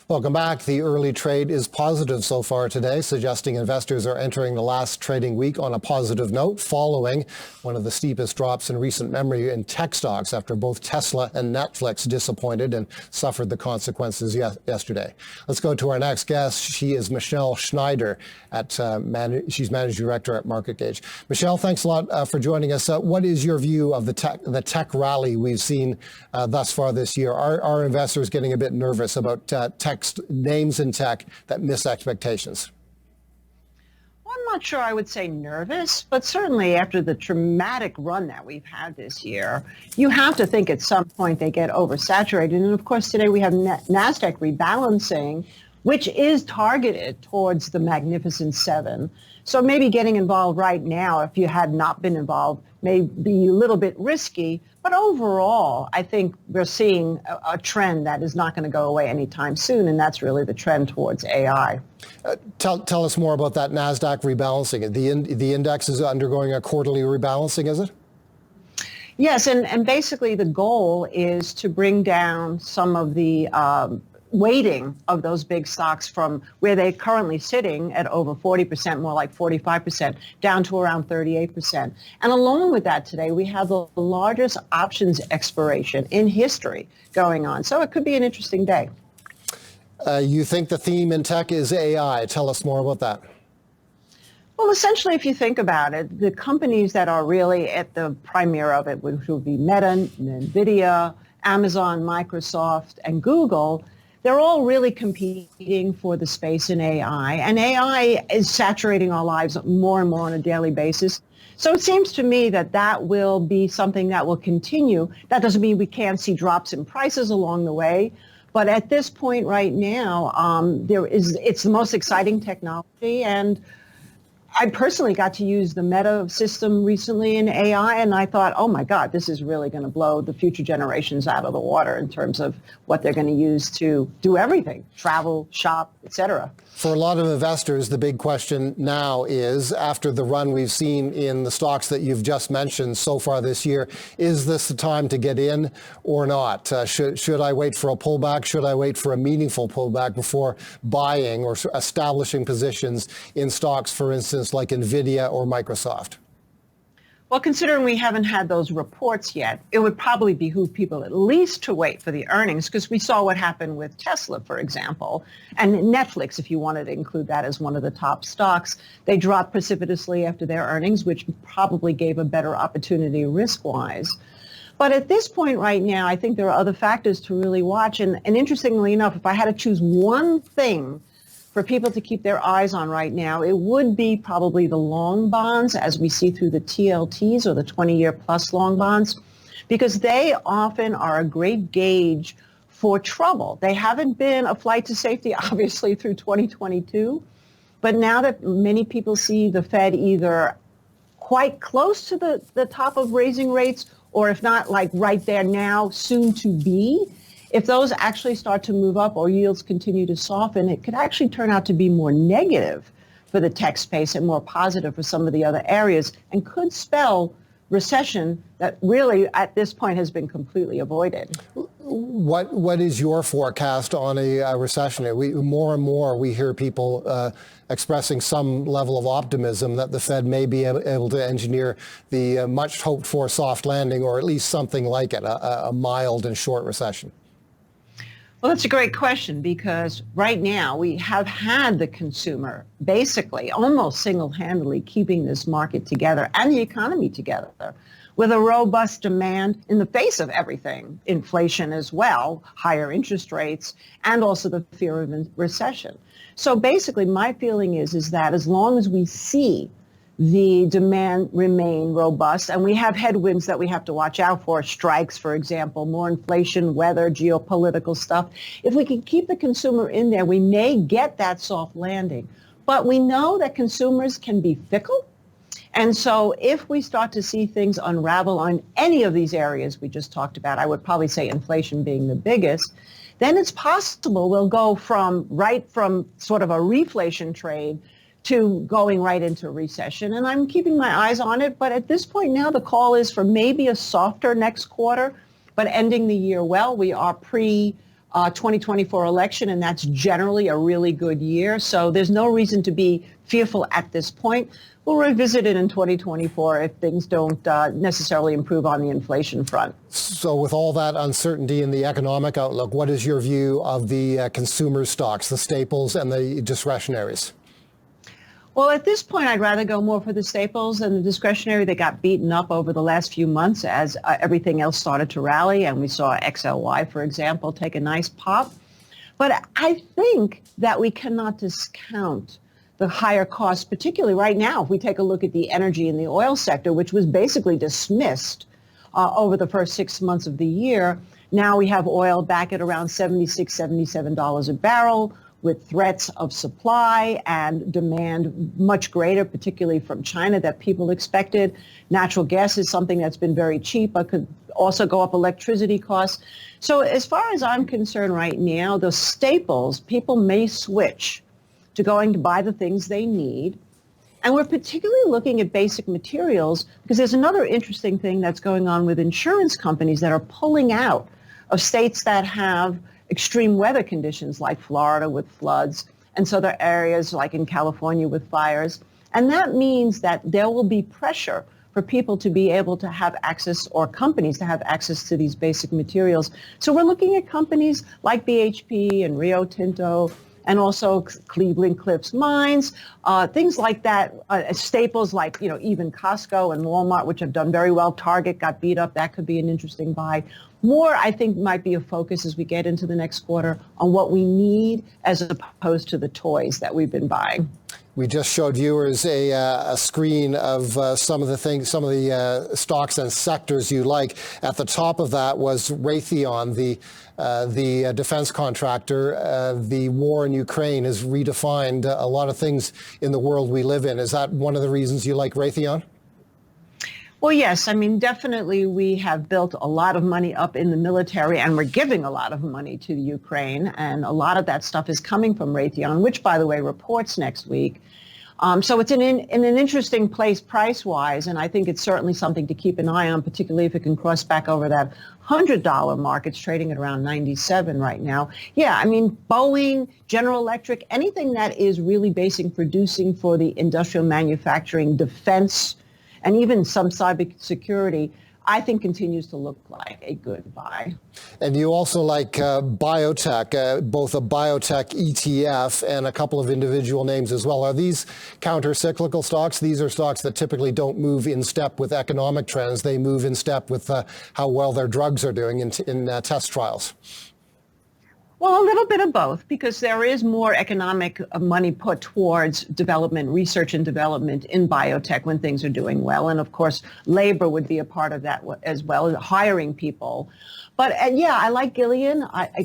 Welcome back. The early trade is positive so far today, suggesting investors are entering the last trading week on a positive note, following one of the steepest drops in recent memory in tech stocks after both Tesla and Netflix disappointed and suffered the consequences yesterday. Let's go to our next guest. She is Michelle Schneider. She's Managing Director at MarketGauge. Michelle, thanks a lot for joining us. What is your view of the tech rally we've seen thus far this year? Are investors getting a bit nervous about tech names in tech that miss expectations? Well, I'm not sure I would say nervous, but certainly after the dramatic run that we've had this year, you have to think at some point they get oversaturated. And of course, today we have NASDAQ rebalancing, which is targeted towards the Magnificent Seven. So maybe getting involved right now, if you had not been involved, may be a little bit risky. But overall, I think we're seeing a trend that is not going to go away anytime soon, and that's really the trend towards AI. Tell us more about that NASDAQ rebalancing. The index is undergoing a quarterly rebalancing, is it? Yes, and basically the goal is to bring down some of the weighting of those big stocks from where they're currently sitting at over 40%, more like 45%, down to around 38%. And along with that today, we have the largest options expiration in history going on. So it could be an interesting day. You think the theme in tech is AI. Tell us more about that. Well, essentially, if you think about it, the companies that are really at the premier of it, which will be Meta, NVIDIA, Amazon, Microsoft, and Google, they're all really competing for the space in AI, and AI is saturating our lives more and more on a daily basis. So it seems to me that that will be something that will continue. That doesn't mean we can't see drops in prices along the way, but at this point right now, it's the most exciting technology, and I personally got to use the Meta system recently in AI, and I thought, oh my God, this is really going to blow the future generations out of the water in terms of what they're going to use to do everything, travel, shop, etc. For a lot of investors, the big question now is, after the run we've seen in the stocks that you've just mentioned so far this year, is this the time to get in or not? Should I wait for a pullback? Should I wait for a meaningful pullback before buying or establishing positions in stocks, for instance, like NVIDIA or Microsoft? Well, considering we haven't had those reports yet, it would probably behoove people at least to wait for the earnings, because we saw what happened with Tesla, for example, and Netflix, if you wanted to include that as one of the top stocks. They dropped precipitously after their earnings, which probably gave a better opportunity risk-wise. But at this point right now, I think there are other factors to really watch. And interestingly enough, if I had to choose one thing for people to keep their eyes on right now, it would be probably the long bonds, as we see through the TLTs, or the 20-year plus long bonds, because they often are a great gauge for trouble. They haven't been a flight to safety, obviously, through 2022, but now that many people see the Fed either quite close to the top of raising rates, or if not, like right there now, soon to be, if those actually start to move up or yields continue to soften, it could actually turn out to be more negative for the tech space and more positive for some of the other areas, and could spell recession that really at this point has been completely avoided. What is your forecast on a recession? More and more we hear people expressing some level of optimism that the Fed may be able to engineer the much hoped for soft landing, or at least something like it, a mild and short recession. Well, that's a great question, because right now we have had the consumer basically almost single-handedly keeping this market together and the economy together with a robust demand in the face of everything, inflation as well, higher interest rates, and also the fear of recession. So basically my feeling is that as long as we see the demand remain robust, and we have headwinds that we have to watch out for, strikes, for example, more inflation, weather, geopolitical stuff. If we can keep the consumer in there, we may get that soft landing. But we know that consumers can be fickle. And so if we start to see things unravel on any of these areas we just talked about, I would probably say inflation being the biggest, then it's possible we'll go from sort of a reflation trade to going right into recession. And I'm keeping my eyes on it. But at this point now, the call is for maybe a softer next quarter, but ending the year well. We are 2024 election, and that's generally a really good year. So there's no reason to be fearful at this point. We'll revisit it in 2024 if things don't necessarily improve on the inflation front. So with all that uncertainty in the economic outlook, what is your view of the consumer stocks, the staples and the discretionaries? Well, at this point, I'd rather go more for the staples and the discretionary that got beaten up over the last few months as everything else started to rally. And we saw XLY, for example, take a nice pop. But I think that we cannot discount the higher costs, particularly right now, if we take a look at the energy and the oil sector, which was basically dismissed over the first 6 months of the year. Now we have oil back at around $76, $77 a barrel, with threats of supply and demand much greater, particularly from China, that people expected. Natural gas is something that's been very cheap, but could also go up electricity costs. So as far as I'm concerned right now, the staples, people may switch to going to buy the things they need. And we're particularly looking at basic materials because there's another interesting thing that's going on with insurance companies that are pulling out of states that have extreme weather conditions like Florida with floods and so there are areas like in California with fires. And that means that there will be pressure for people to be able to have access, or companies to have access to these basic materials. So we're looking at companies like BHP and Rio Tinto and also Cleveland Cliffs Mines, things like that, staples like, even Costco and Walmart, which have done very well. Target got beat up. That could be an interesting buy. More, I think, might be a focus as we get into the next quarter on what we need as opposed to the toys that we've been buying. We just showed viewers a screen of some of the stocks and sectors you like. At the top of that was Raytheon, the defense contractor. The war in Ukraine has redefined a lot of things in the world we live in. Is that one of the reasons you like Raytheon? Well, yes. I mean, definitely we have built a lot of money up in the military and we're giving a lot of money to Ukraine. And a lot of that stuff is coming from Raytheon, which, by the way, reports next week. So it's in an interesting place price-wise, and I think it's certainly something to keep an eye on, particularly if it can cross back over that $100 mark. It's trading at around 97 right now. Yeah, I mean, Boeing, General Electric, anything that is really basic producing for the industrial manufacturing, defense, and even some cybersecurity, I think continues to look like a good buy. And you also like biotech, both a biotech ETF and a couple of individual names as well. Are these counter-cyclical stocks? These are stocks that typically don't move in step with economic trends. They move in step with how well their drugs are doing in test trials. Well, a little bit of both, because there is more economic money put towards development, research and development in biotech when things are doing well. And of course, labor would be a part of that as well, hiring people. But yeah, I like Gilead.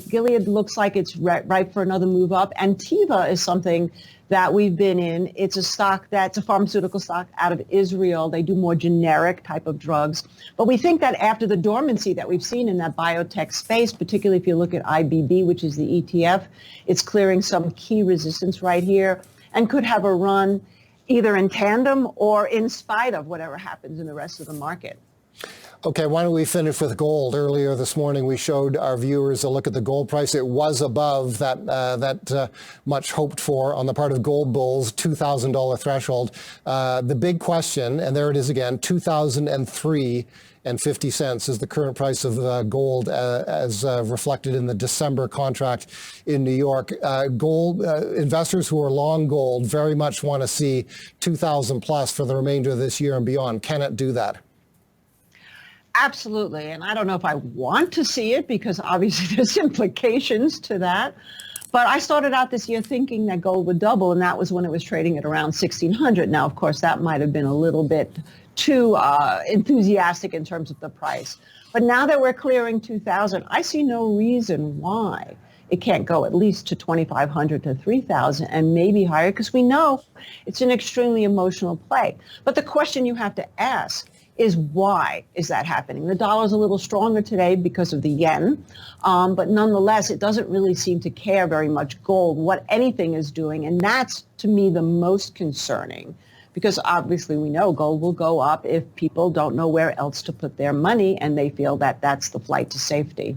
Gilead looks like it's ripe for another move up. And Teva is something that we've been in. It's a stock that's a pharmaceutical stock out of Israel. They do more generic type of drugs. But we think that after the dormancy that we've seen in that biotech space, particularly if you look at IBB, which is the ETF, it's clearing some key resistance right here and could have a run either in tandem or in spite of whatever happens in the rest of the market. Okay, why don't we finish with gold? Earlier this morning, we showed our viewers a look at the gold price. It was above that much hoped for on the part of gold bulls, $2,000 threshold. The big question, and there it is again, $2,003.50 is the current price of gold as reflected in the December contract in New York. Gold investors who are long gold very much want to see 2,000 plus for the remainder of this year and beyond. Can it do that? Absolutely. And I don't know if I want to see it because obviously there's implications to that. But I started out this year thinking that gold would double, and that was when it was trading at around 1,600. Now, of course, that might have been a little bit too enthusiastic in terms of the price. But now that we're clearing 2,000, I see no reason why it can't go at least to 2,500 to 3,000 and maybe higher, because we know it's an extremely emotional play. But the question you have to ask is why is that happening? The dollar's a little stronger today because of the yen, but nonetheless, it doesn't really seem to care very much gold, what anything is doing, and that's, to me, the most concerning, because obviously we know gold will go up if people don't know where else to put their money, and they feel that that's the flight to safety.